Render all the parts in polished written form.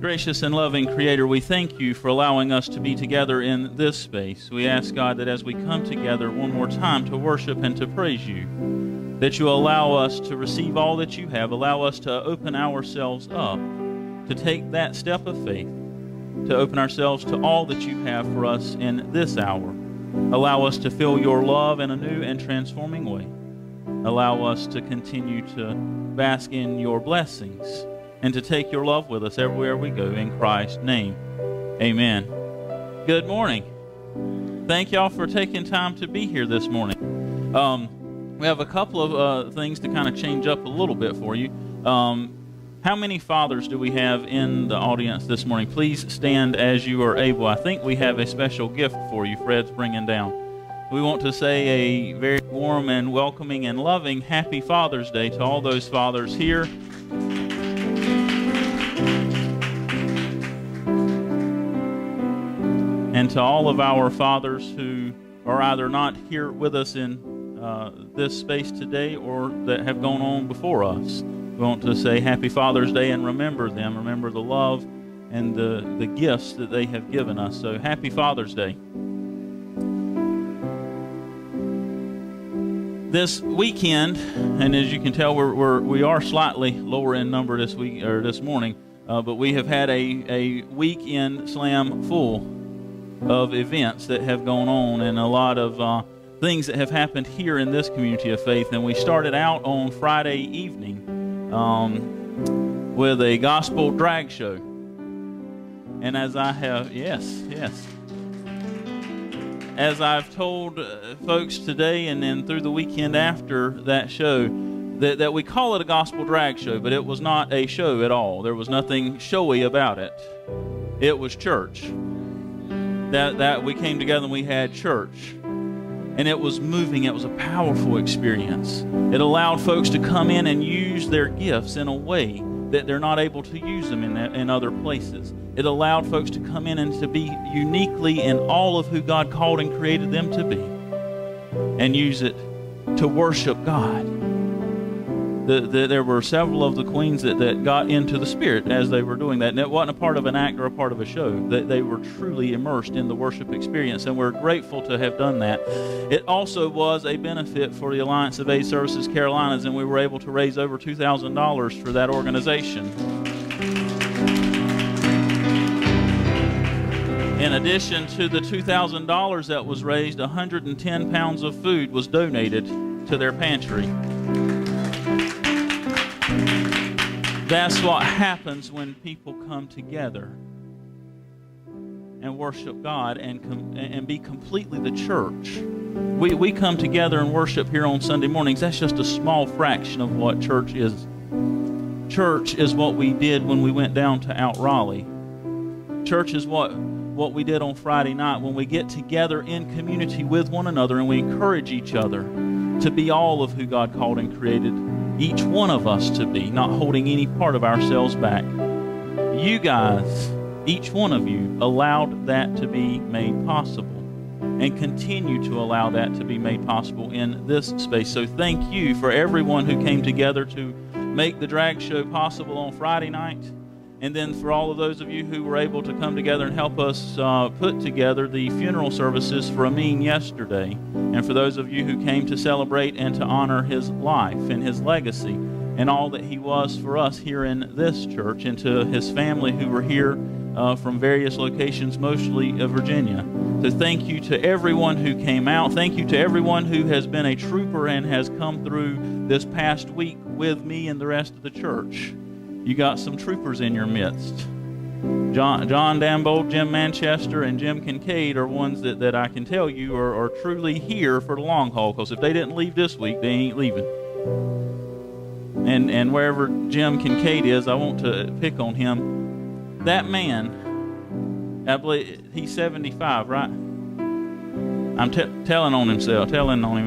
Gracious and loving Creator, we thank you for allowing us to be together in this space. We ask, God, that as we come together one more time to worship and to praise you, that you allow us to receive all that you have, allow us to open ourselves up, to take that step of faith, to open ourselves to all that you have for us in this hour. Allow us to feel your love in a new and transforming way. Allow us to continue to bask in your blessings and to take your love with us everywhere we go. In Christ's name, amen. Good morning. Thank y'all for taking time to be here this morning. We have a couple of things to kind of change up a little bit for you. How many fathers do we have in the audience this morning? Please stand as you are able. I think we have a special gift for you Fred's bringing down. We want to say a very warm and welcoming and loving Happy Father's Day to all those fathers here. And to all of our fathers who are either not here with us in this space today or that have gone on before us. We want to say Happy Father's Day and remember them, remember the love and the gifts that they have given us. So Happy Father's Day. This weekend, and as you can tell, we are slightly lower in number this week or this morning, but we have had a weekend slam full of events that have gone on and a lot of things that have happened here in this community of faith. And we started out on Friday evening with a gospel drag show. And as I have, yes. As I've told folks today and then through the weekend after that show, that we call it a gospel drag show, but it was not a show at all. There was nothing showy about it. It was church. That we came together and we had church. And it was moving. It was a powerful experience. It allowed folks to come in and use their gifts in a way that they're not able to use them in other places. It allowed folks to come in and to be uniquely in all of who God called and created them to be and use it to worship God. There were several of the queens that got into the Spirit as they were doing that. And it wasn't a part of an act or a part of a show. They were truly immersed in the worship experience, and we're grateful to have done that. It also was a benefit for the Alliance of AIDS Services Carolinas, and we were able to raise over $2,000 for that organization. In addition to the $2,000 that was raised, 110 pounds of food was donated to their pantry. That's what happens when people come together and worship God and be completely the church. We come together and worship here on Sunday mornings. That's just a small fraction of what church is. Church is what we did when we went down to out Raleigh. Church is what we did on Friday night when we get together in community with one another and we encourage each other to be all of who God called and created each one of us to be, not holding any part of ourselves back. You guys, each one of you, allowed that to be made possible and continue to allow that to be made possible in this space. So thank you for everyone who came together to make the drag show possible on Friday night. And then for all of those of you who were able to come together and help us put together the funeral services for Amin yesterday. And for those of you who came to celebrate and to honor his life and his legacy and all that he was for us here in this church, and to his family who were here from various locations, mostly of Virginia. So thank you to everyone who came out. Thank you to everyone who has been a trooper and has come through this past week with me and the rest of the church. You got some troopers in your midst. John Dambold, Jim Manchester, and Jim Kincaid are ones that I can tell you are truly here for the long haul, because if they didn't leave this week, they ain't leaving. And wherever Jim Kincaid is, I want to pick on him. That man, I believe he's 75, right? I'm telling on him.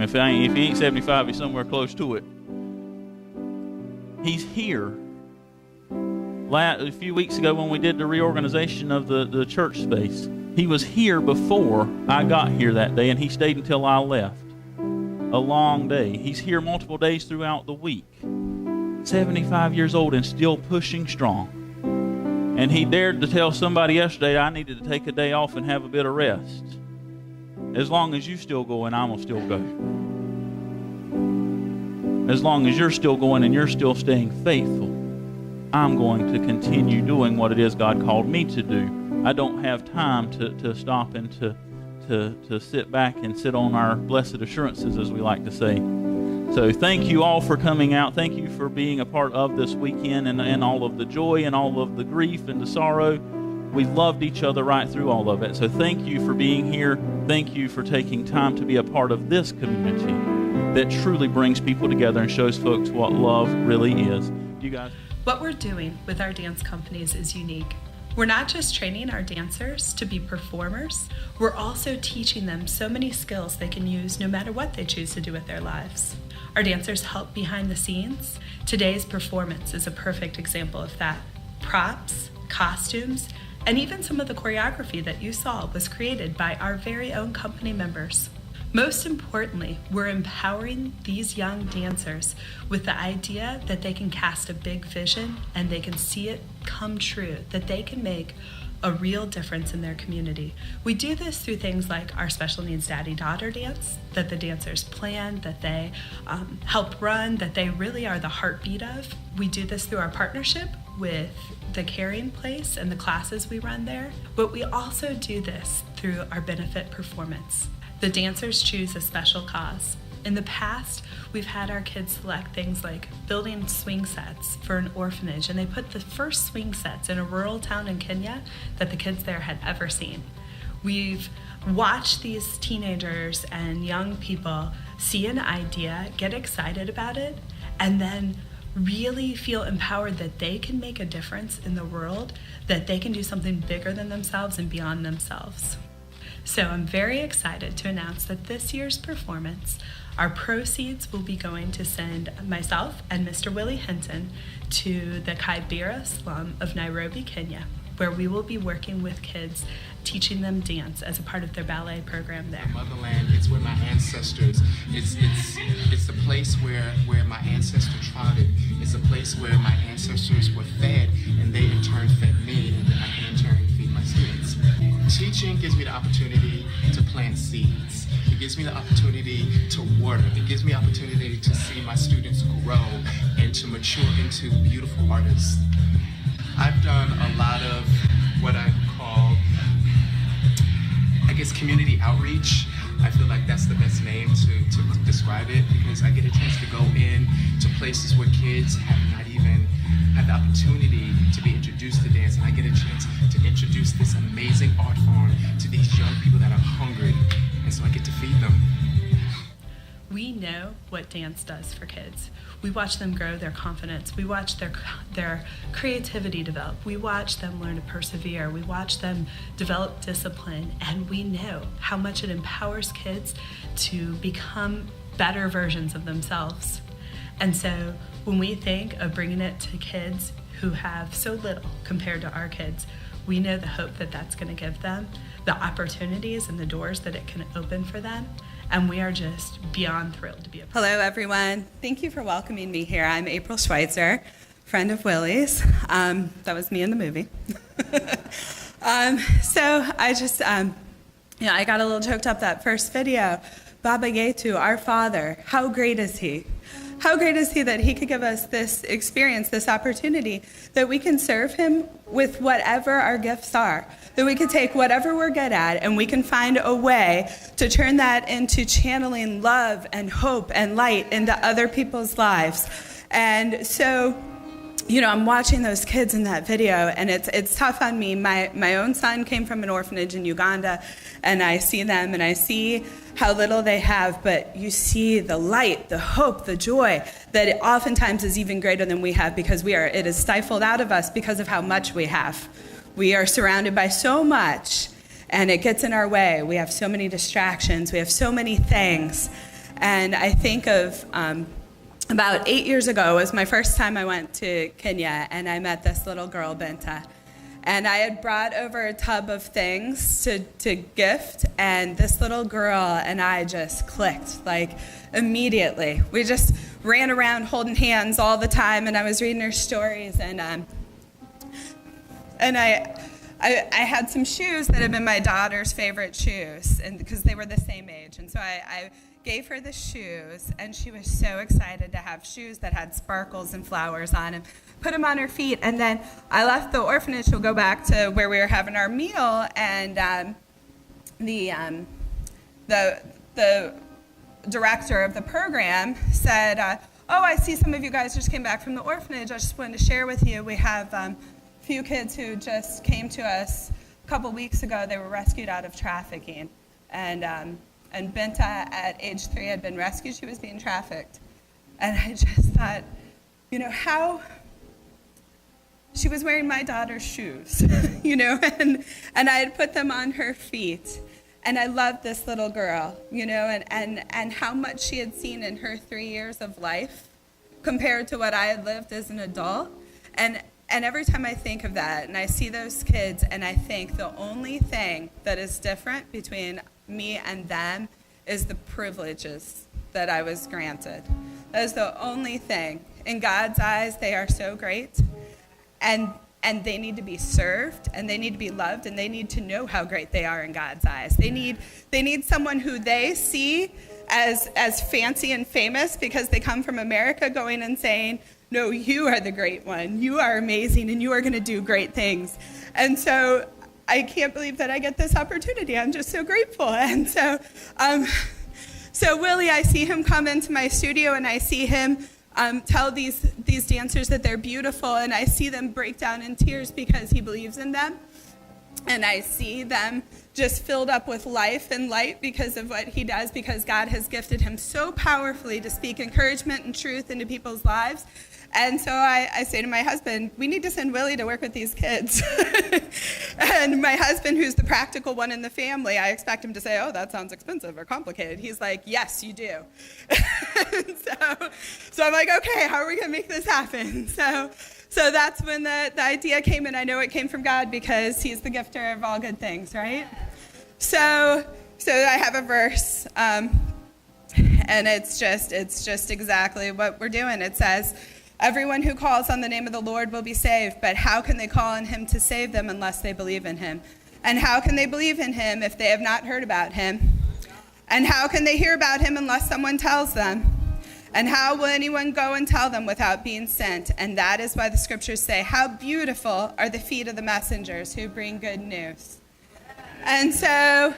If he ain't 75, he's somewhere close to it. He's here. A few weeks ago when we did the reorganization of the church space, he was here before I got here that day, and he stayed until I left. A long day. He's here multiple days throughout the week. 75 years old and still pushing strong. And he dared to tell somebody yesterday, I needed to take a day off and have a bit of rest. As long as you still going, I'm going to still go. As long as you're still going and you're still staying faithful, I'm going to continue doing what it is God called me to do. I don't have time to stop and to sit back and sit on our blessed assurances, as we like to say. So thank you all for coming out. Thank you for being a part of this weekend and all of the joy and all of the grief and the sorrow. We loved each other right through all of it. So thank you for being here. Thank you for taking time to be a part of this community that truly brings people together and shows folks what love really is. You guys? What we're doing with our dance companies is unique. We're not just training our dancers to be performers, we're also teaching them so many skills they can use no matter what they choose to do with their lives. Our dancers help behind the scenes. Today's performance is a perfect example of that. Props, costumes, and even some of the choreography that you saw was created by our very own company members. Most importantly, we're empowering these young dancers with the idea that they can cast a big vision and they can see it come true, that they can make a real difference in their community. We do this through things like our special needs daddy-daughter dance that the dancers plan, that they help run, that they really are the heartbeat of. We do this through our partnership with the Caring Place and the classes we run there, but we also do this through our benefit performance. The dancers choose a special cause. In the past, we've had our kids select things like building swing sets for an orphanage, and they put the first swing sets in a rural town in Kenya that the kids there had ever seen. We've watched these teenagers and young people see an idea, get excited about it, and then really feel empowered that they can make a difference in the world, that they can do something bigger than themselves and beyond themselves. So I'm very excited to announce that this year's performance, our proceeds will be going to send myself and Mr. Willie Hinton to the Kibera slum of Nairobi, Kenya, where we will be working with kids, teaching them dance as a part of their ballet program there. The motherland, it's where my ancestors, it's the place where my ancestors trotted. It's a place where my ancestors were fed, and they in turn fed me, and then I can in turn feed my students. Teaching gives me the opportunity to plant seeds. It gives me the opportunity to water. It gives me the opportunity to see my students grow and to mature into beautiful artists. I've done a lot of what I call, community outreach. I feel like that's the best name to describe it, because I get a chance to go in to places where kids have not even had the opportunity to be introduced to dance, and I get a chance to introduce this amazing art form to these young people that are hungry, and so I get to feed them. We know what dance does for kids. We watch them grow their confidence. We watch their creativity develop. We watch them learn to persevere. We watch them develop discipline. And we know how much it empowers kids to become better versions of themselves. And so when we think of bringing it to kids who have so little compared to our kids, we know the hope that that's going to give them, the opportunities and the doors that it can open for them. And we are just beyond thrilled to be a part. Hello, everyone. Thank you for welcoming me here. I'm April Schweitzer, friend of Willie's. That was me in the movie. So I just, I got a little choked up that first video. Baba Yetu, our Father, how great is He? How great is He that He could give us this experience, this opportunity, that we can serve Him with whatever our gifts are, that we can take whatever we're good at and we can find a way to turn that into channeling love and hope and light into other people's lives. And so, I'm watching those kids in that video, and it's tough on me. My own son came from an orphanage in Uganda, and I see them, and I see how little they have, but you see the light, the hope, the joy that it oftentimes is even greater than we have, because it is stifled out of us because of how much we have. We are surrounded by so much, and it gets in our way. We have so many distractions. We have so many things. And I think of about 8 years ago was my first time I went to Kenya, and I met this little girl, Binta. And I had brought over a tub of things to gift, and this little girl and I just clicked, immediately. We just ran around holding hands all the time, and I was reading her stories, and And I had some shoes that had been my daughter's favorite shoes, and because they were the same age. And so I gave her the shoes, and she was so excited to have shoes that had sparkles and flowers on them. Put them on her feet, and then I left the orphanage to go back to where we were having our meal, and the director of the program said, "Oh, I see some of you guys just came back from the orphanage. I just wanted to share with you. We have a few kids who just came to us a couple weeks ago. They were rescued out of trafficking, and Binta at age 3 had been rescued. She was being trafficked, and I just thought, how." She was wearing my daughter's shoes, and I had put them on her feet. And I loved this little girl, and how much she had seen in her 3 years of life compared to what I had lived as an adult. And every time I think of that, and I see those kids, and I think the only thing that is different between me and them is the privileges that I was granted. That is the only thing. In God's eyes, they are so great. And they need to be served, and they need to be loved, and they need to know how great they are in God's eyes. They need someone who they see as fancy and famous because they come from America, going and saying, "No, you are the great one. You are amazing, and you are going to do great things." And so I can't believe that I get this opportunity. I'm just so grateful. And so Willie, I see him come into my studio, and I see him tell these dancers that they're beautiful, and I see them break down in tears because he believes in them. And I see them just filled up with life and light because of what he does, because God has gifted him so powerfully to speak encouragement and truth into people's lives. And so I say to my husband, we need to send Willie to work with these kids. And my husband, who's the practical one in the family, I expect him to say, "Oh, that sounds expensive or complicated." He's like, "Yes, you do." So I'm like, okay, how are we going to make this happen? So that's when the idea came, and I know it came from God because he's the gifter of all good things, right? So I have a verse, and it's just exactly what we're doing. It says, "Everyone who calls on the name of the Lord will be saved, but how can they call on him to save them unless they believe in him? And how can they believe in him if they have not heard about him? And how can they hear about him unless someone tells them? And how will anyone go and tell them without being sent? And that is why the scriptures say, how beautiful are the feet of the messengers who bring good news." And so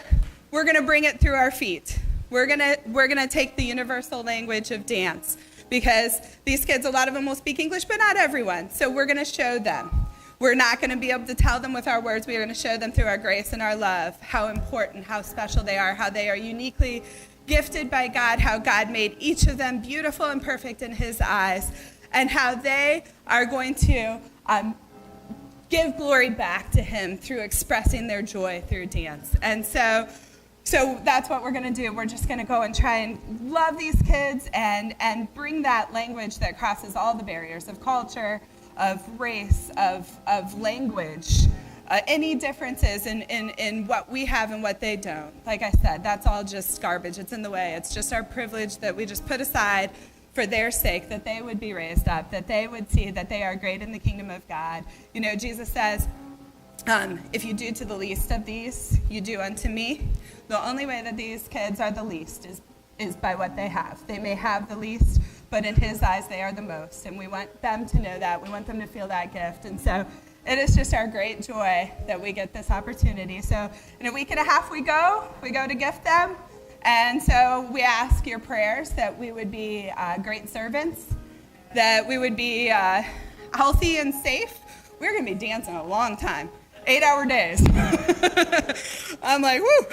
we're going to bring it through our feet. We're going to take the universal language of dance, because these kids, a lot of them will speak English, but not everyone. So we're going to show them. We're not going to be able to tell them with our words. We are going to show them through our grace and our love how important, how special they are, how they are uniquely gifted by God, how God made each of them beautiful and perfect in his eyes, and how they are going to give glory back to him through expressing their joy through dance. And so that's what we're going to do. We're just going to go and try and love these kids and bring that language that crosses all the barriers of culture, of race, of language, any differences in what we have and what they don't. Like I said, that's all just garbage. It's in the way. It's just our privilege that we just put aside for their sake, that they would be raised up, that they would see that they are great in the kingdom of God. Jesus says, if you do to the least of these, you do unto me. The only way that these kids are the least is by what they have. They may have the least, but in his eyes, they are the most. And we want them to know that. We want them to feel that gift. And so it is just our great joy that we get this opportunity. So in a week and a half, we go to gift them. And so we ask your prayers that we would be great servants, that we would be healthy and safe. We're going to be dancing a long time. 8-hour days. I'm like, woo.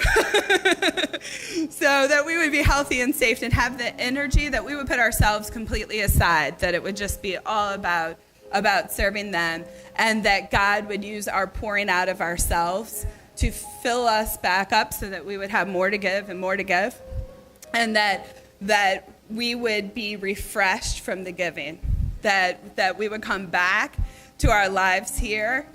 So that we would be healthy and safe and have the energy, that we would put ourselves completely aside, that it would just be all about serving them, and that God would use our pouring out of ourselves to fill us back up so that we would have more to give and more to give, and that we would be refreshed from the giving, that we would come back to our lives here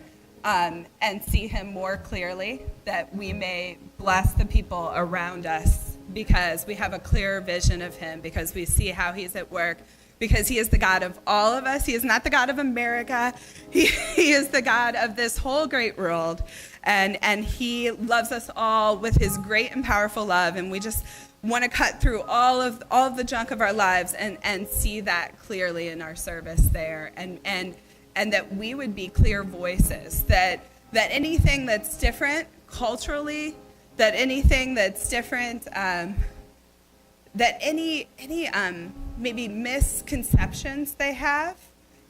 and see him more clearly, that we may bless the people around us because we have a clearer vision of him, because we see how he's at work. because he is the God of all of us. He is not the God of America. He is the God of this whole great world. And he loves us all with his great and powerful love. And we just want to cut through all of the junk of our lives and see that clearly in our service there. And that we would be clear voices, that anything that's different culturally, that anything that's different, that any maybe misconceptions they have,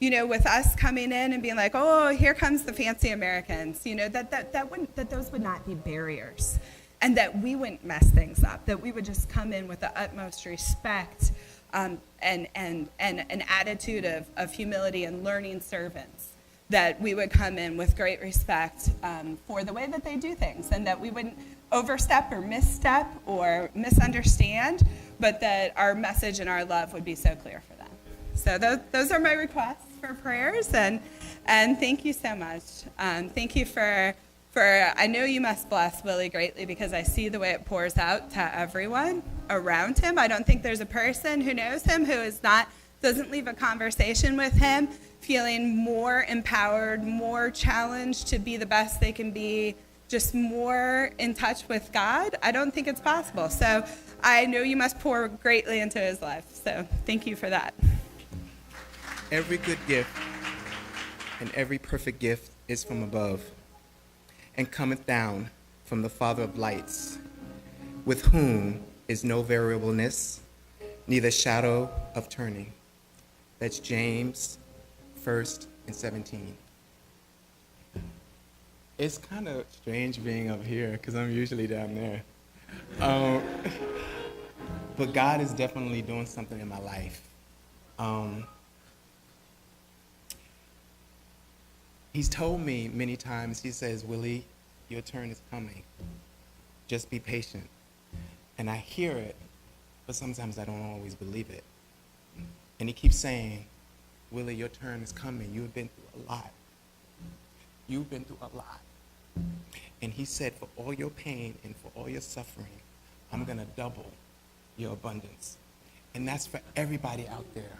with us coming in and being like, oh, here comes the fancy Americans, that those would not be barriers, and that we wouldn't mess things up, that we would just come in with the utmost respect and an attitude of humility and learning servants, that we would come in with great respect for the way that they do things, and that we wouldn't overstep or misstep or misunderstand, but that our message and our love would be so clear for them. So those are my requests for prayers, and thank you so much. Thank you for I know you must bless Willie greatly, because I see the way it pours out to everyone around him. I don't think there's a person who knows him who doesn't leave a conversation with him feeling more empowered, more challenged to be the best they can be, just more in touch with God. I don't think it's possible. So I know you must pour greatly into his life. So thank you for that. Every good gift and every perfect gift is from above, and cometh down from the Father of lights, with whom is no variableness, neither shadow of turning. That's James 1:17. It's kind of strange being up here, because I'm usually down there. But God is definitely doing something in my life. He's told me many times, he says, Willie, your turn is coming. Just be patient. And I hear it, but sometimes I don't always believe it. And he keeps saying, Willie, your turn is coming. You've been through a lot. You've been through a lot. And he said, for all your pain and for all your suffering, I'm going to double your abundance. And that's for everybody out there.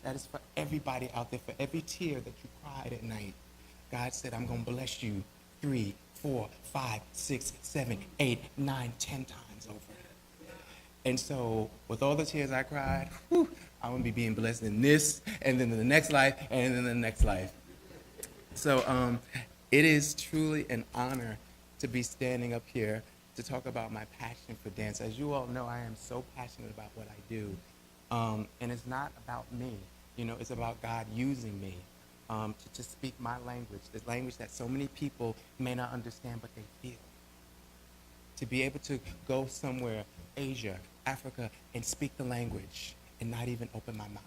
That is for everybody out there. For every tear that you cried at night, God said, I'm going to bless you 3, 4, 5, 6, 7, 8, 9, 10 times over. And so with all the tears I cried, I'm going to be being blessed in this, and then in the next life, and then the next life. So it is truly an honor to be standing up here to talk about my passion for dance. As you all know, I am so passionate about what I do. And it's not about me. It's about God using me to speak my language, the language that so many people may not understand, but they feel. To be able to go somewhere, Asia, Africa, and speak the language and not even open my mouth.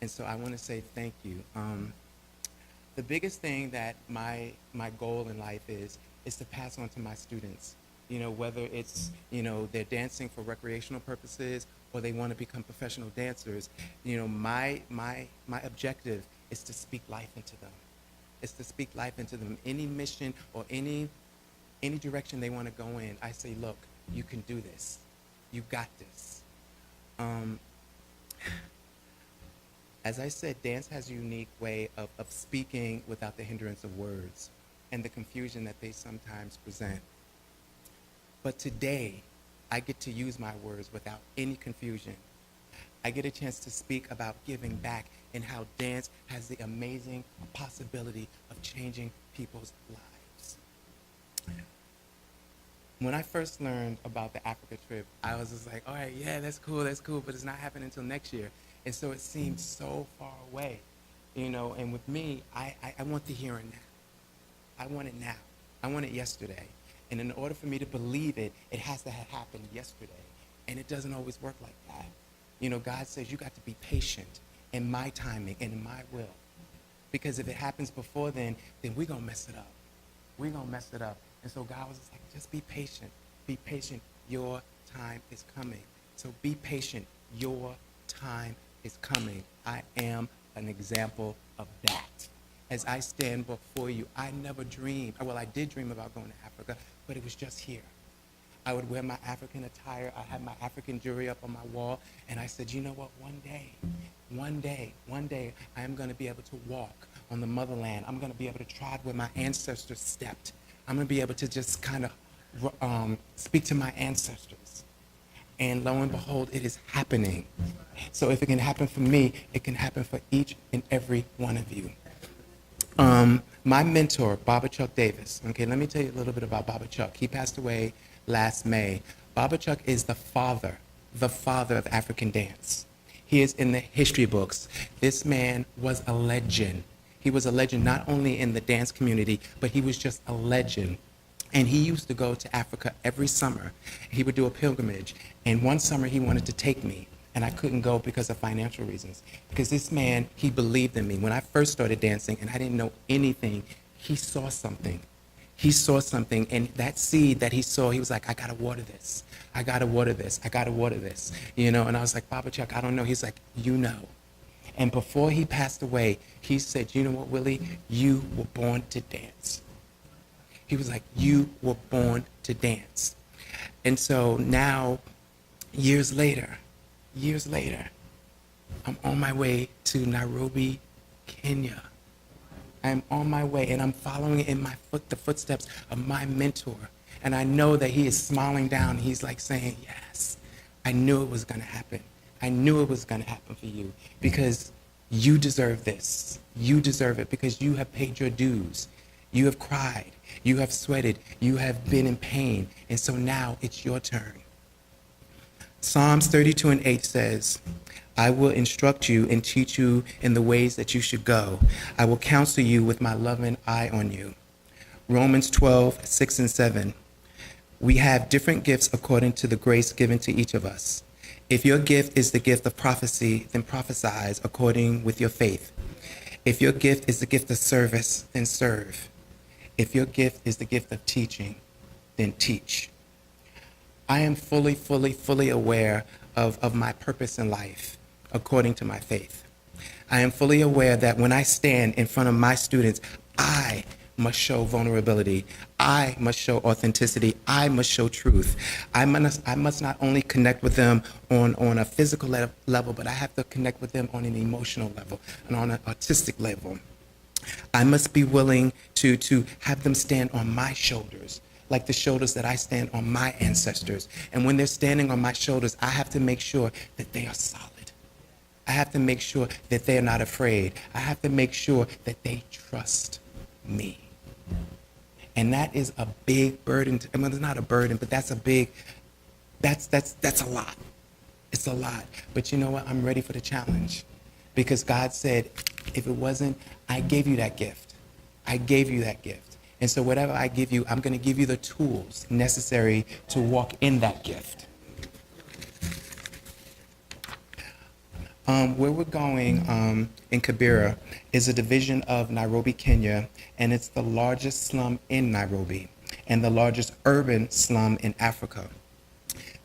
And so I want to say thank you. The biggest thing that my goal in life is to pass on to my students. Whether it's, they're dancing for recreational purposes or they want to become professional dancers, my objective is to speak life into them. It's to speak life into them. Any mission or any direction they want to go in, I say, look, you can do this. You got this. As I said, dance has a unique way of speaking without the hindrance of words and the confusion that they sometimes present. But today, I get to use my words without any confusion. I get a chance to speak about giving back and how dance has the amazing possibility of changing people's lives. When I first learned about the Africa trip, I was just like, all right, yeah, that's cool, but it's not happening until next year. And so it seemed so far away, and with me, I want the here and now. I want it now. I want it yesterday. And in order for me to believe it, it has to have happened yesterday. And it doesn't always work like that. God says you got to be patient in my timing and in my will. Because if it happens before then we're going to mess it up. We're going to mess it up. And so God was just like, just be patient. Be patient. Your time is coming. So be patient. Your time is coming. I am an example of that. As I stand before you, I never dreamed, well, I did dream about going to Africa, but it was just here. I would wear my African attire. I had my African jewelry up on my wall. And I said, you know what, one day, I am going to be able to walk on the motherland. I'm going to be able to trod where my ancestors stepped. I'm going to be able to just kind of speak to my ancestors. And lo and behold, it is happening. So if it can happen for me, it can happen for each and every one of you. My mentor, Baba Chuck Davis. Okay, let me tell you a little bit about Baba Chuck. He passed away last May. Baba Chuck is the father of African dance. He is in the history books. This man was a legend. He was a legend not only in the dance community, but he was just a legend. And he used to go to Africa every summer. He would do a pilgrimage. And one summer he wanted to take me. And I couldn't go because of financial reasons. Because this man, he believed in me. When I first started dancing and I didn't know anything, he saw something. He saw something, and that seed that he saw, he was like, I gotta water this. I gotta water this. I gotta water this. You know, and I was like, Baba Chuck, I don't know. He's like, you know. And before he passed away, he said, you know what, Willie? You were born to dance. He was like, you were born to dance. And so now, years later, I'm on my way to Nairobi, Kenya. I'm on my way, and I'm following in the footsteps of my mentor. And I know that he is smiling down. He's like saying, yes, I knew it was going to happen. I knew it was going to happen for you because you deserve this. You deserve it because you have paid your dues. You have cried. You have sweated. You have been in pain. And so now it's your turn. Psalms 32:8 says, I will instruct you and teach you in the ways that you should go. I will counsel you with my loving eye on you. Romans 12:6-7. We have different gifts according to the grace given to each of us. If your gift is the gift of prophecy, then prophesy according with your faith. If your gift is the gift of service, then serve. If your gift is the gift of teaching, then teach. I am fully aware of my purpose in life according to my faith. I am fully aware that when I stand in front of my students, I must show vulnerability. I must show authenticity. I must show truth. I must not only connect with them on a physical level, but I have to connect with them on an emotional level and on an artistic level. I must be willing to have them stand on my shoulders, like the shoulders that I stand on my ancestors. And when they're standing on my shoulders, I have to make sure that they are solid. I have to make sure that they're not afraid. I have to make sure that they trust me. And that is a big burden. I mean, it's not a burden, but that's a lot. It's a lot. But you know what? I'm ready for the challenge. Because God said, if it wasn't, I gave you that gift. I gave you that gift. And so whatever I give you, I'm going to give you the tools necessary to walk in that gift. Where we're going in Kibera is a division of Nairobi, Kenya, and it's the largest slum in Nairobi and the largest urban slum in Africa.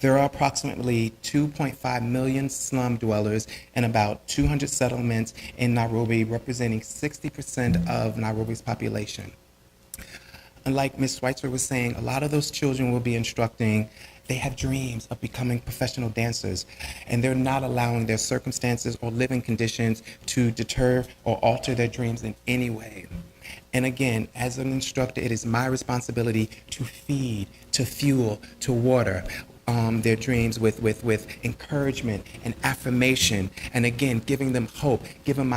There are approximately 2.5 million slum dwellers and about 200 settlements in Nairobi, representing 60% of Nairobi's population. And like Ms. Schweitzer was saying, a lot of those children will be instructing. They have dreams of becoming professional dancers, and they're not allowing their circumstances or living conditions to deter or alter their dreams in any way. And again, as an instructor, it is my responsibility to feed, to fuel, to water their dreams with encouragement and affirmation, and again, giving them hope, giving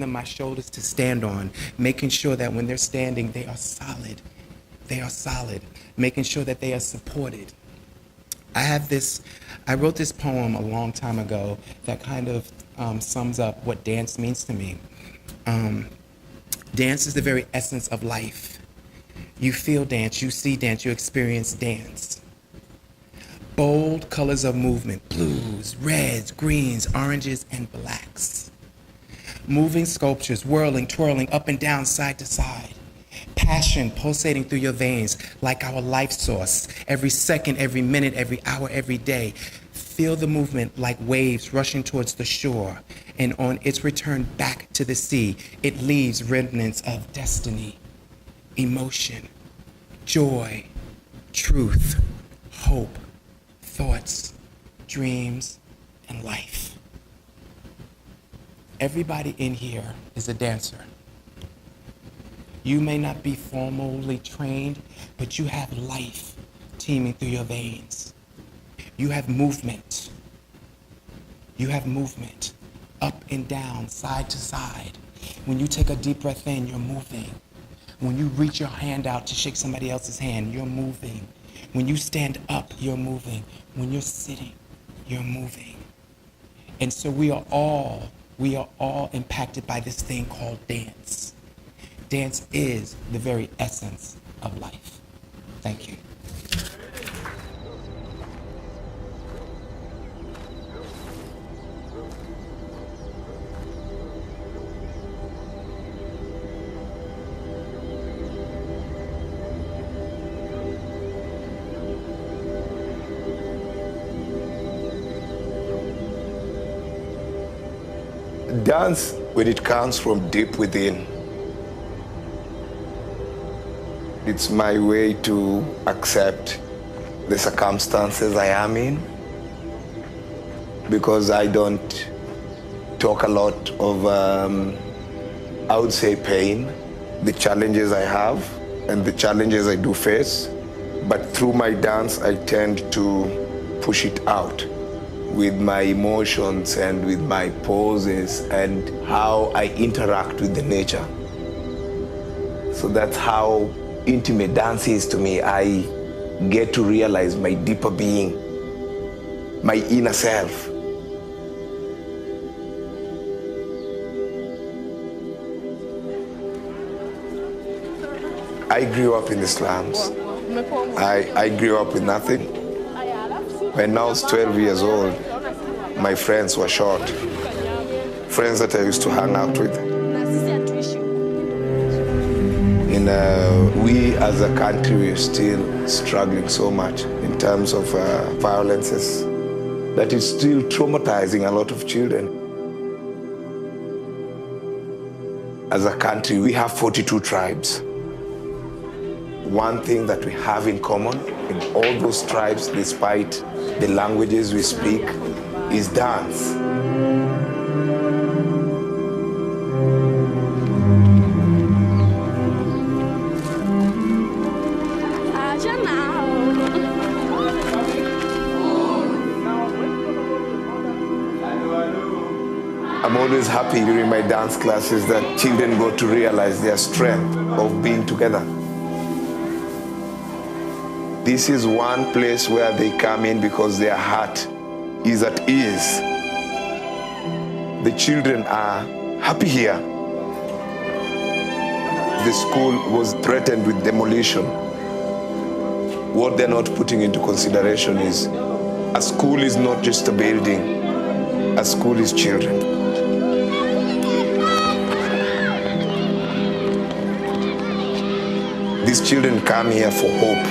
them my shoulders to stand on, making sure that when they're standing, they are solid. They are solid, making sure that they are supported. I wrote this poem a long time ago that kind of sums up what dance means to me. Dance is the very essence of life. You feel dance, you see dance, you experience dance. Bold colors of movement, blues, reds, greens, oranges, and blacks. Moving sculptures, whirling, twirling up and down, side to side. Passion pulsating through your veins like our life source. Every second, every minute, every hour, every day. Feel the movement like waves rushing towards the shore. And on its return back to the sea, it leaves remnants of destiny, emotion, joy, truth, hope, thoughts, dreams, and life. Everybody in here is a dancer. You may not be formally trained, but you have life teeming through your veins. You have movement. You have movement, up and down, side to side. When you take a deep breath in, you're moving. When you reach your hand out to shake somebody else's hand, you're moving. When you stand up, you're moving. When you're sitting, you're moving. And so we are all impacted by this thing called dance. Dance is the very essence of life. Thank you. Dance, when it comes from deep within, it's my way to accept the circumstances I am in, because I don't talk a lot of, I would say, pain, the challenges I have and the challenges I do face. But through my dance, I tend to push it out with my emotions and with my poses and how I interact with the nature. So that's how intimate dance is to me. I get to realize my deeper being, my inner self. I grew up in the slums. I grew up with nothing. When I was 12 years old, my friends were shot. Friends that I used to hang out with. And we as a country, we're still struggling so much in terms of violences that is still traumatizing a lot of children. As a country, we have 42 tribes. One thing that we have in common in all those tribes, despite the languages we speak, is dance. I'm always happy during my dance classes that children go to realize their strength of being together. This is one place where they come in because their heart is at ease. The children are happy here. The school was threatened with demolition. What they're not putting into consideration is a school is not just a building. A school is children. These children come here for hope.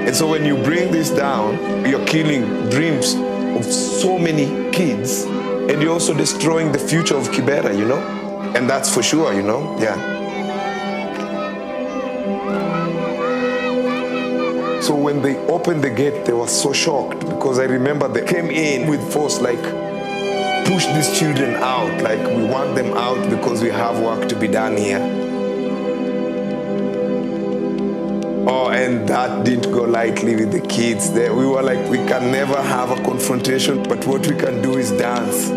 And so when you bring this down, you're killing dreams of so many kids, and you're also destroying the future of Kibera, you know? And that's for sure, you know? Yeah. So when they opened the gate, they were so shocked, because I remember they came in with force, like, push these children out, like, we want them out because we have work to be done here. Oh, and that didn't go lightly with the kids. We were like, we can never have a confrontation, but what we can do is dance.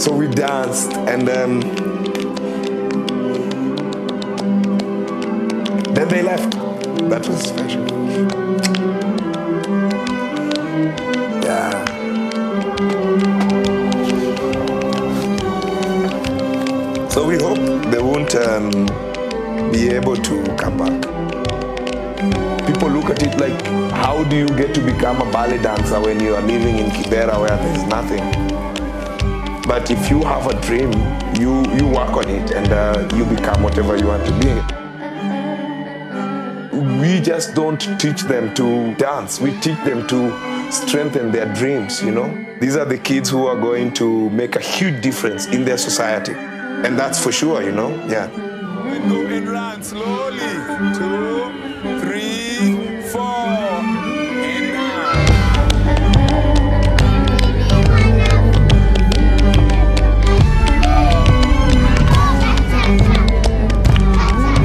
So we danced, and then they left. That was special. Yeah. So we hope they won't be able to come back. People look at it like, how do you get to become a ballet dancer when you are living in Kibera where there's nothing? But if you have a dream, you work on it, and you become whatever you want to be. We just don't teach them to dance. We teach them to strengthen their dreams, you know? These are the kids who are going to make a huge difference in their society. And that's for sure, you know? Yeah. and go and run slowly. 2, 3, 4, and now.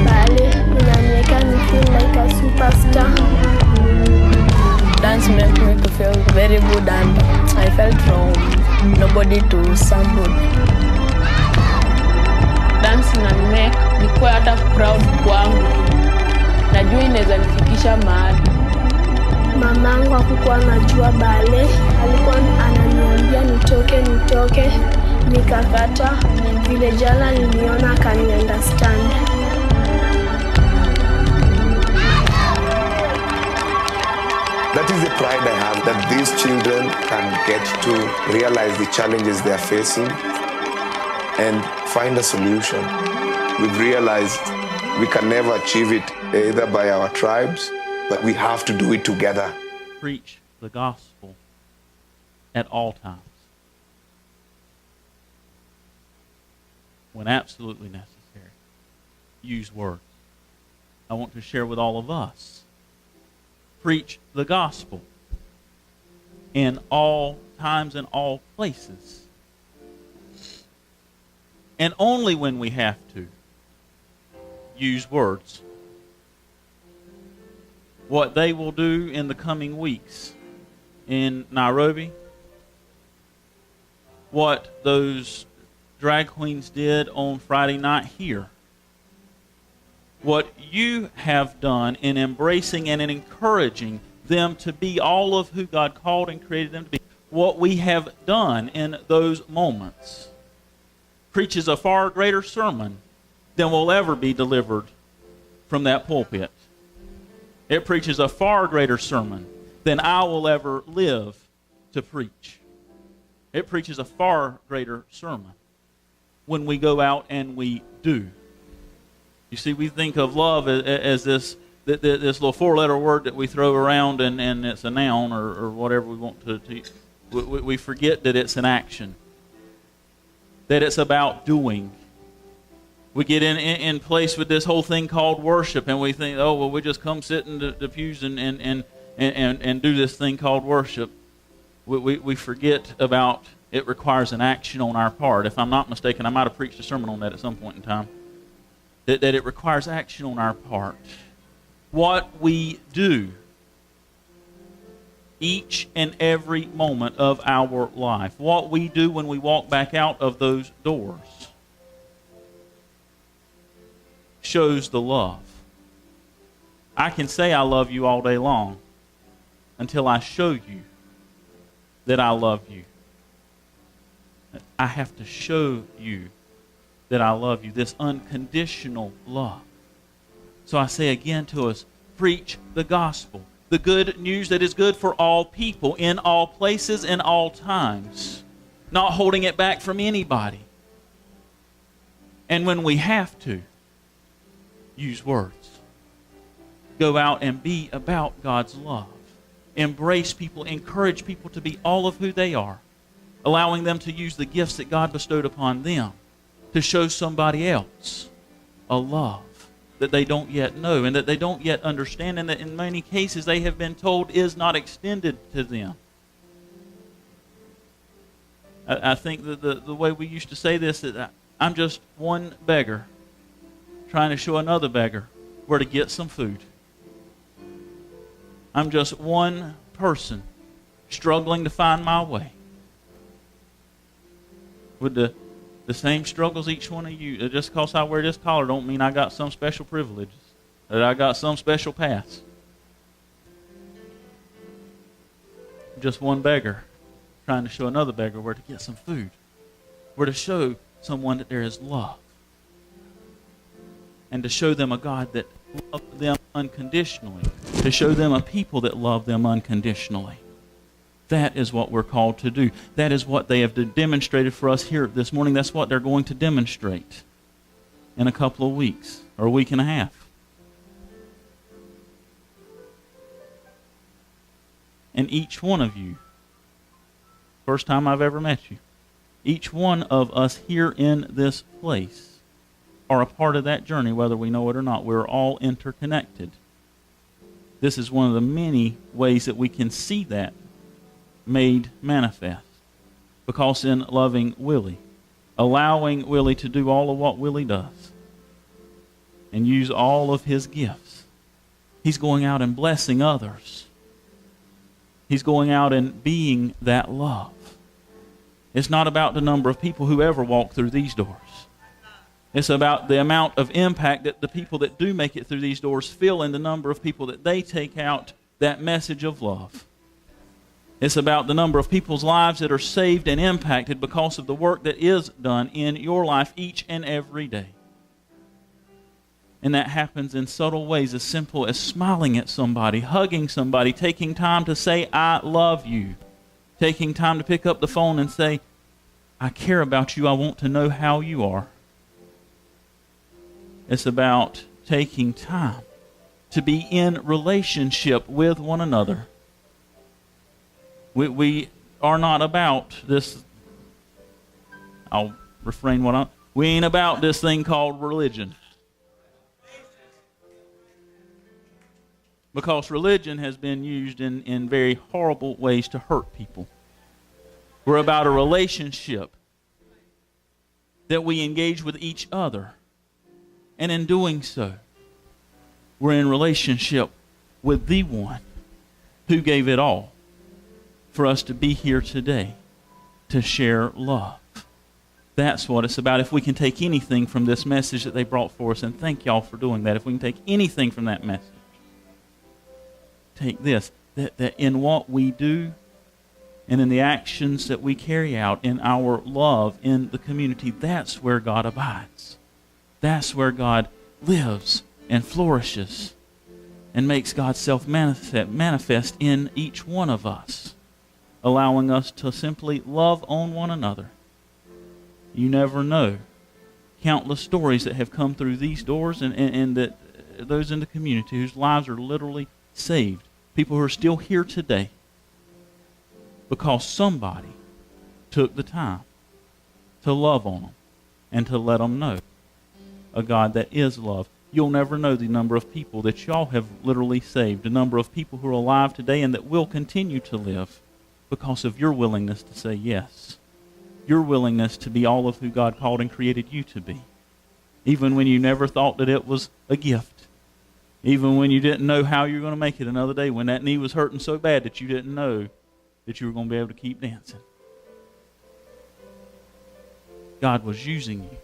Ballet inameka me feel like a superstar. Dance make me to feel very good, and I felt from nobody to somebody. Dance inamake nikuwe hata proud kwangu. Najua inaweza nifikisha mahali. Mamangu hakukuwa anajua ballet, alikuwa ananiambia nitoke, nikakata. Vile jana niliona akani understand. That is the pride I have, that these children can get to realize the challenges they are facing and find a solution. We've realized we can never achieve it either by our tribes, but we have to do it together. Preach the gospel at all times, when absolutely necessary. Use words. I want to share with all of us. Preach the gospel in all times and all places. And only when we have to, use words. What they will do in the coming weeks in Nairobi, what those drag queens did on Friday night here, what you have done in embracing and in encouraging them to be all of who God called and created them to be, what we have done in those moments preaches a far greater sermon than will ever be delivered from that pulpit. It preaches a far greater sermon than I will ever live to preach. It preaches a far greater sermon when we go out and we do. You see, we think of love as this little four-letter word that we throw around and it's a noun or whatever we want to we forget that it's an action, that it's about doing. We get in place with this whole thing called worship, and we think, oh, well, we just come sit in the pews and do this thing called worship. We forget about it requires an action on our part. If I'm not mistaken, I might have preached a sermon on that at some point in time. That it requires action on our part. What we do each and every moment of our life. What we do when we walk back out of those doors shows the love. I can say I love you all day long until I show you that I love you. I have to show you that I love you, this unconditional love. So I say again to us, preach the gospel, the good news that is good for all people, in all places, in all times, not holding it back from anybody. And when we have to, use words. Go out and be about God's love. Embrace people, encourage people to be all of who they are, allowing them to use the gifts that God bestowed upon them to show somebody else a love that they don't yet know and that they don't yet understand, and that in many cases they have been told is not extended to them. I think that the way we used to say this, that I'm just one beggar trying to show another beggar where to get some food. I'm just one person struggling to find my way. With the same struggles each one of you. Just because I wear this collar don't mean I got some special privileges, that I got some special pass. I'm just one beggar trying to show another beggar where to get some food, where to show someone that there is love, and to show them a God that loves them unconditionally, to show them a people that love them unconditionally. That is what we're called to do. That is what they have demonstrated for us here this morning. That's what they're going to demonstrate in a couple of weeks or a week and a half. And each one of you, first time I've ever met you, each one of us here in this place are a part of that journey, whether we know it or not. We're all interconnected. This is one of the many ways that we can see that made manifest. Because in loving Willie, allowing Willie to do all of what Willie does and use all of his gifts, he's going out and blessing others. He's going out and being that love. It's not about the number of people who ever walk through these doors. It's about the amount of impact that the people that do make it through these doors feel in the number of people that they take out that message of love. It's about the number of people's lives that are saved and impacted because of the work that is done in your life each and every day. And that happens in subtle ways, as simple as smiling at somebody, hugging somebody, taking time to say, I love you. Taking time to pick up the phone and say, I care about you. I want to know how you are. It's about taking time to be in relationship with one another. We are not about this. I'll refrain what I'm. We ain't about this thing called religion. Because religion has been used in very horrible ways to hurt people. We're about a relationship that we engage with each other. And in doing so, we're in relationship with the one who gave it all for us to be here today to share love. That's what it's about. If we can take anything from this message that they brought for us, and thank y'all for doing that, if we can take anything from that message, take this, that in what we do and in the actions that we carry out in our love in the community, that's where God abides. That's where God lives and flourishes and makes God's self manifest in each one of us, allowing us to simply love on one another. You never know. Countless stories that have come through these doors and that those in the community whose lives are literally saved. People who are still here today because somebody took the time to love on them and to let them know a God that is love. You'll never know the number of people that y'all have literally saved, the number of people who are alive today and that will continue to live because of your willingness to say yes. Your willingness to be all of who God called and created you to be. Even when you never thought that it was a gift. Even when you didn't know how you were going to make it another day. When that knee was hurting so bad that you didn't know that you were going to be able to keep dancing. God was using you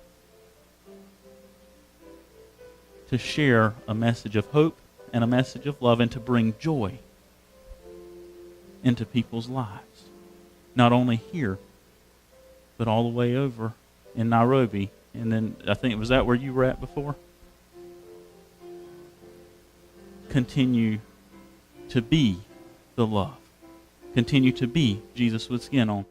to share a message of hope and a message of love and to bring joy into people's lives. Not only here, but all the way over in Nairobi. And then I think, was that where you were at before? Continue to be the love. Continue to be Jesus with skin on.